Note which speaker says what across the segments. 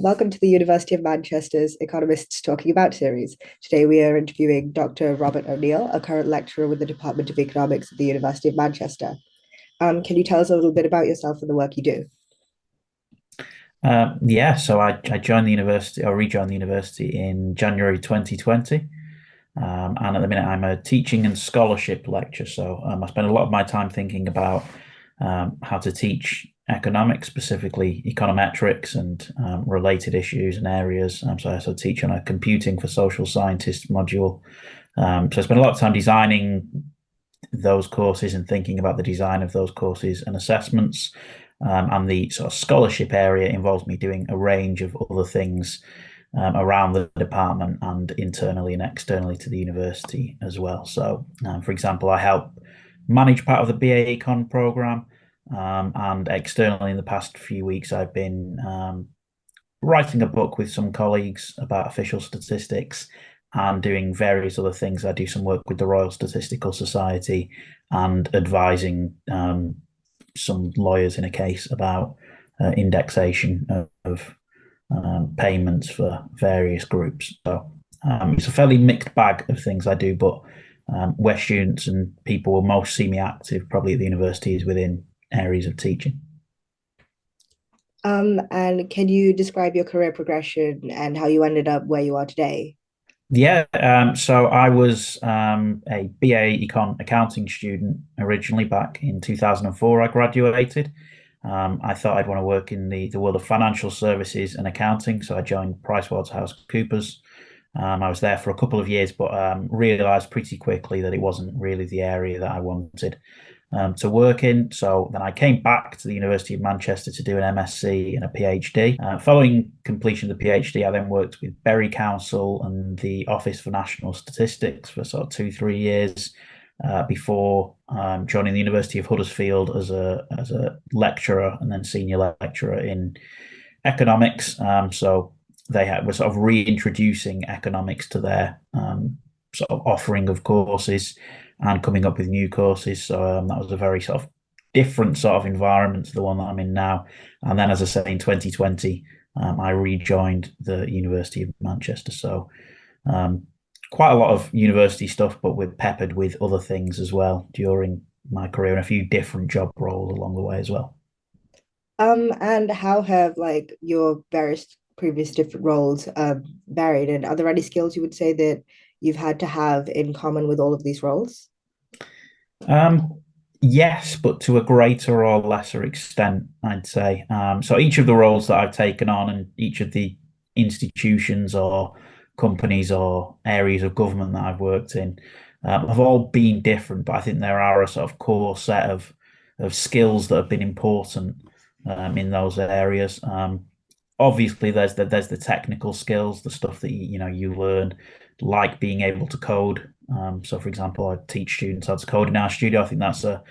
Speaker 1: Welcome to the University of Manchester's Economists Talking About series. Today we are interviewing Dr. Robert O'Neill, a current lecturer with the Department of Economics at the University of Manchester. Can you tell us a little bit about yourself and the work you do?
Speaker 2: So I joined the university or rejoined the university in January 2020. And at the minute, I'm a teaching and scholarship lecturer. So I spend a lot of my time thinking about how to teach economics, specifically econometrics and related issues and areas. So I also teach on a computing for social scientists module. So I spend a lot of time designing those courses and thinking about the design of those courses and assessments. And the sort of scholarship area involves me doing a range of other things around the department and internally and externally to the university as well. So, for example, I help manage part of the BA Econ program, and externally in the past few weeks, I've been writing a book with some colleagues about official statistics and doing various other things. I do some work with the Royal Statistical Society and advising some lawyers in a case about indexation of payments for various groups. So it's a fairly mixed bag of things I do, but where students and people will most see me active probably at the university is within areas of teaching.
Speaker 1: And can you describe your career progression and how you ended up where you are today?
Speaker 2: So I was a BA Econ accounting student originally back in 2004. I graduated. I thought I'd want to work in the world of financial services and accounting, so I joined PricewaterhouseCoopers. I was there for a couple of years, but realized pretty quickly that it wasn't really the area that I wanted to work in. So then I came back to the University of Manchester to do an MSc and a PhD. Following completion of the PhD, I then worked with Bury Council and the Office for National Statistics for sort of 2, 3 years before joining the University of Huddersfield as a lecturer and then senior lecturer in economics. So were sort of reintroducing economics to their sort of offering of courses and coming up with new courses. So that was a very sort of different sort of environment to the one that I'm in now. And then, as I say, in 2020, I rejoined the University of Manchester. So quite a lot of university stuff, but we're peppered with other things as well during my career and a few different job roles along the way as well.
Speaker 1: And how have like your various previous different roles varied? And are there any skills you would say that you've had to have in common with all of these roles?
Speaker 2: Um, yes, but to a greater or lesser extent, I'd say. So each of the roles that I've taken on and each of the institutions or companies or areas of government that I've worked in have all been different, but I think there are a sort of core set of skills that have been important in those areas. Obviously, there's the technical skills, the stuff that you learn, like being able to code. So, for example, I teach students how to code in our studio. I think that's a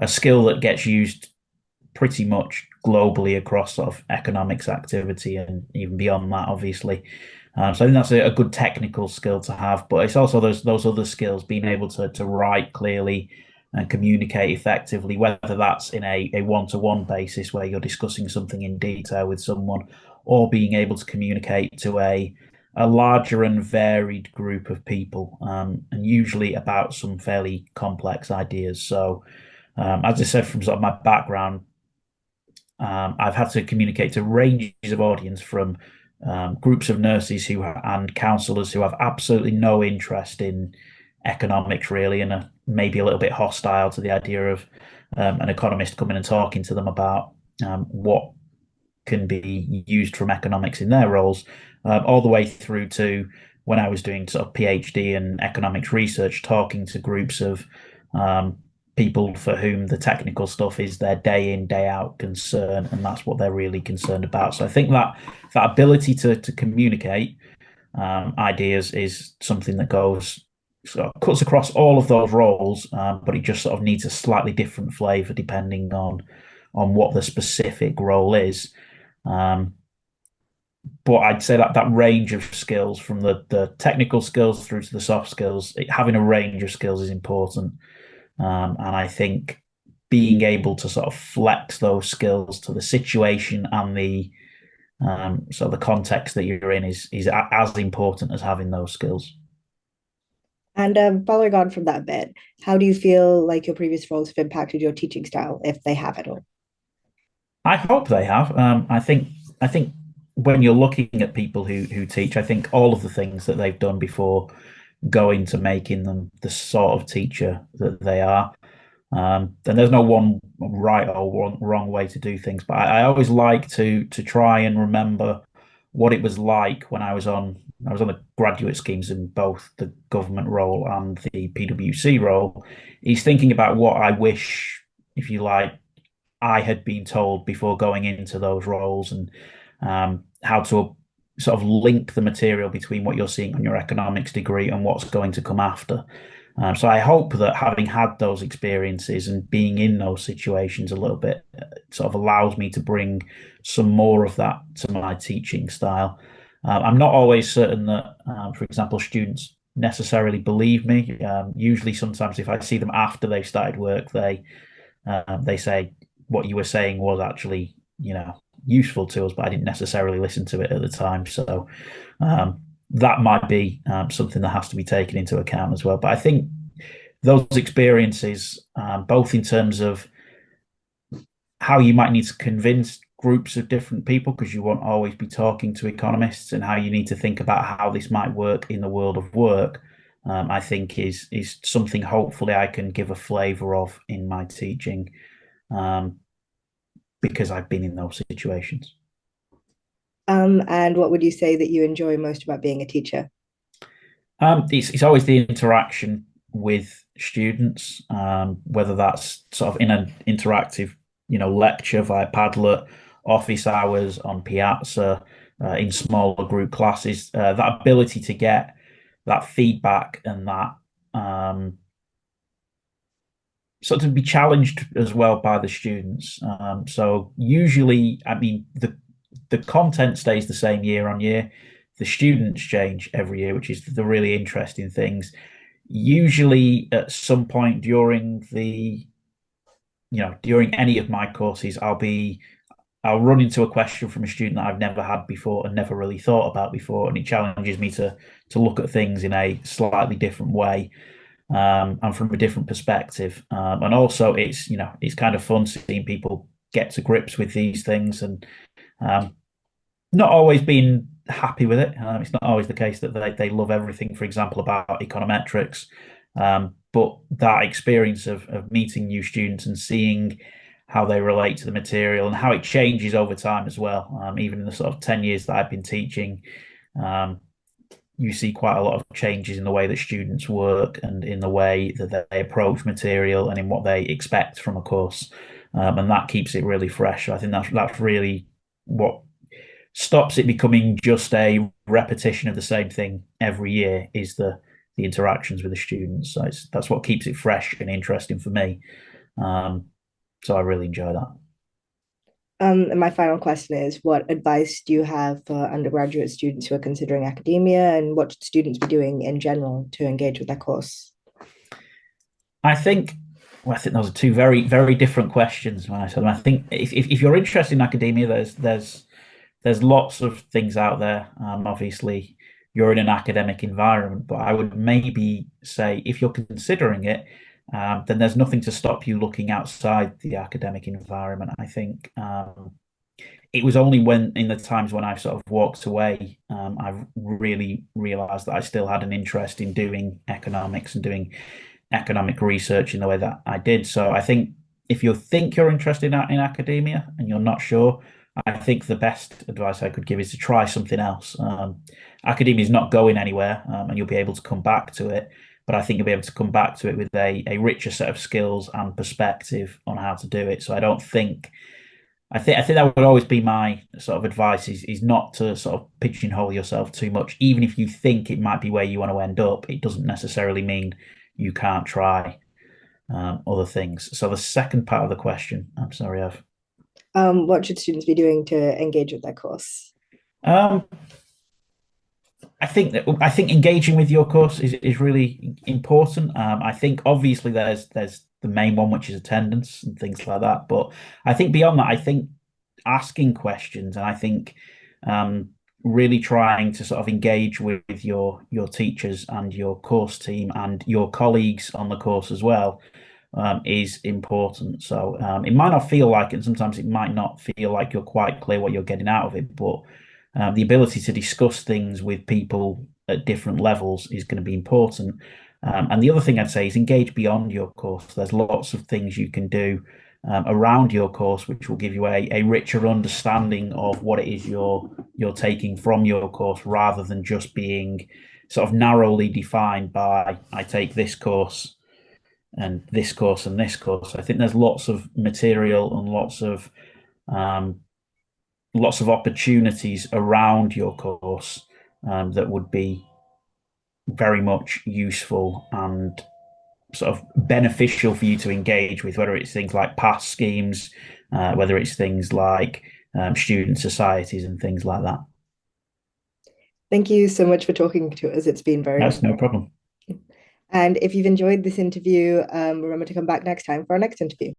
Speaker 2: skill that gets used pretty much globally across sort of economics activity and even beyond that, obviously. So I think that's a good technical skill to have, but it's also those other skills, being able to write clearly and communicate effectively, whether that's in a one-to-one basis where you're discussing something in detail with someone, or being able to communicate to a larger and varied group of people, and usually about some fairly complex ideas. So, as I said, from sort of my background, I've had to communicate to ranges of audience from groups of nurses and counsellors who have absolutely no interest in economics really, and are maybe a little bit hostile to the idea of an economist coming and talking to them about what can be used from economics in their roles, all the way through to when I was doing sort of PhD and economics research, talking to groups of people for whom the technical stuff is their day in, day out concern, and that's what they're really concerned about. So I think that ability to communicate ideas is something that goes sort of cuts across all of those roles, but it just sort of needs a slightly different flavour depending on what the specific role is. Um, but I'd say that range of skills, from the technical skills through to the soft skills, having a range of skills is important. And I think being able to sort of flex those skills to the situation and So the context that you're in is as important as having those skills.
Speaker 1: And following on from that bit, how do you feel like your previous roles have impacted your teaching style, if they have at all?
Speaker 2: I hope they have. I think when you're looking at people who teach, I think all of the things that they've done before go into making them the sort of teacher that they are. And there's no one right or one wrong way to do things, but I always like to try and remember what it was like when I was on the graduate schemes in both the government role and the PwC role. He's thinking about what I wish, if you like, I had been told before going into those roles, and how to sort of link the material between what you're seeing on your economics degree and what's going to come after. So I hope that having had those experiences and being in those situations a little bit sort of allows me to bring some more of that to my teaching style. I'm not always certain that, for example, students necessarily believe me. Usually, sometimes if I see them after they've started work, they say what you were saying was actually, useful to us, but I didn't necessarily listen to it at the time. So that might be something that has to be taken into account as well. But I think those experiences, both in terms of how you might need to convince groups of different people, because you won't always be talking to economists, and how you need to think about how this might work in the world of work, I think is something hopefully I can give a flavour of in my teaching, um, because I've been in those situations.
Speaker 1: And what would you say that you enjoy most about being a teacher?
Speaker 2: It's always the interaction with students, whether that's sort of in an interactive, lecture via Padlet, office hours on Piazza, in smaller group classes. That ability to get that feedback and that sort of be challenged as well by the students. So usually, I mean, the content stays the same year on year. The students change every year, which is the really interesting things. Usually, at some point during any of my courses, I'll run into a question from a student that I've never had before and never really thought about before, and it challenges me to look at things in a slightly different way, and from a different perspective. And also, it's kind of fun seeing people get to grips with these things, and um, not always being happy with it. It's not always the case that they love everything, for example, about econometrics. But that experience of meeting new students and seeing how they relate to the material and how it changes over time as well. Even in the sort of 10 years that I've been teaching, um, you see quite a lot of changes in the way that students work and in the way that they approach material and in what they expect from a course. And that keeps it really fresh. I think that's really what stops it becoming just a repetition of the same thing every year, is the interactions with the students. So that's what keeps it fresh and interesting for me. Um, so I really enjoy that.
Speaker 1: And my final question is, what advice do you have for undergraduate students who are considering academia, and what should students be doing in general to engage with their course?
Speaker 2: I think I think those are two very, very different questions when I said them. I think if you're interested in academia, there's lots of things out there. Obviously, you're in an academic environment, but I would maybe say if you're considering it, then there's nothing to stop you looking outside the academic environment. I think it was only when in the times when I've sort of walked away, I've really realized that I still had an interest in doing economics and doing economic research in the way that I did. So I think if you think you're interested in academia and you're not sure, I think the best advice I could give is to try something else. Academia is not going anywhere, and you'll be able to come back to it. But I think you'll be able to come back to it with a richer set of skills and perspective on how to do it. So I think that would always be my sort of advice, is not to sort of pigeonhole yourself too much. Even if you think it might be where you want to end up, it doesn't necessarily mean you can't try other things. So the second part of the question, I'm sorry,
Speaker 1: What should students be doing to engage with their course?
Speaker 2: um, I think engaging with your course is really important. I think obviously there's the main one, which is attendance and things like that. But I think beyond that, I think asking questions, and I think um, really trying to sort of engage with your teachers and your course team and your colleagues on the course as well is important. So it might not feel like it, and sometimes it might not feel like you're quite clear what you're getting out of it, but the ability to discuss things with people at different levels is going to be important. And the other thing I'd say is engage beyond your course. There's lots of things you can do around your course, which will give you a richer understanding of what it is you're taking from your course, rather than just being sort of narrowly defined by I take this course and this course and this course. I think there's lots of material and um, lots of opportunities around your course that would be very much useful and sort of beneficial for you to engage with, whether it's things like pass schemes, whether it's things like student societies and things like that.
Speaker 1: Thank you so much for talking to us. It's been very
Speaker 2: That's no
Speaker 1: interesting.
Speaker 2: problem.
Speaker 1: And if you've enjoyed this interview, remember to come back next time for our next interview.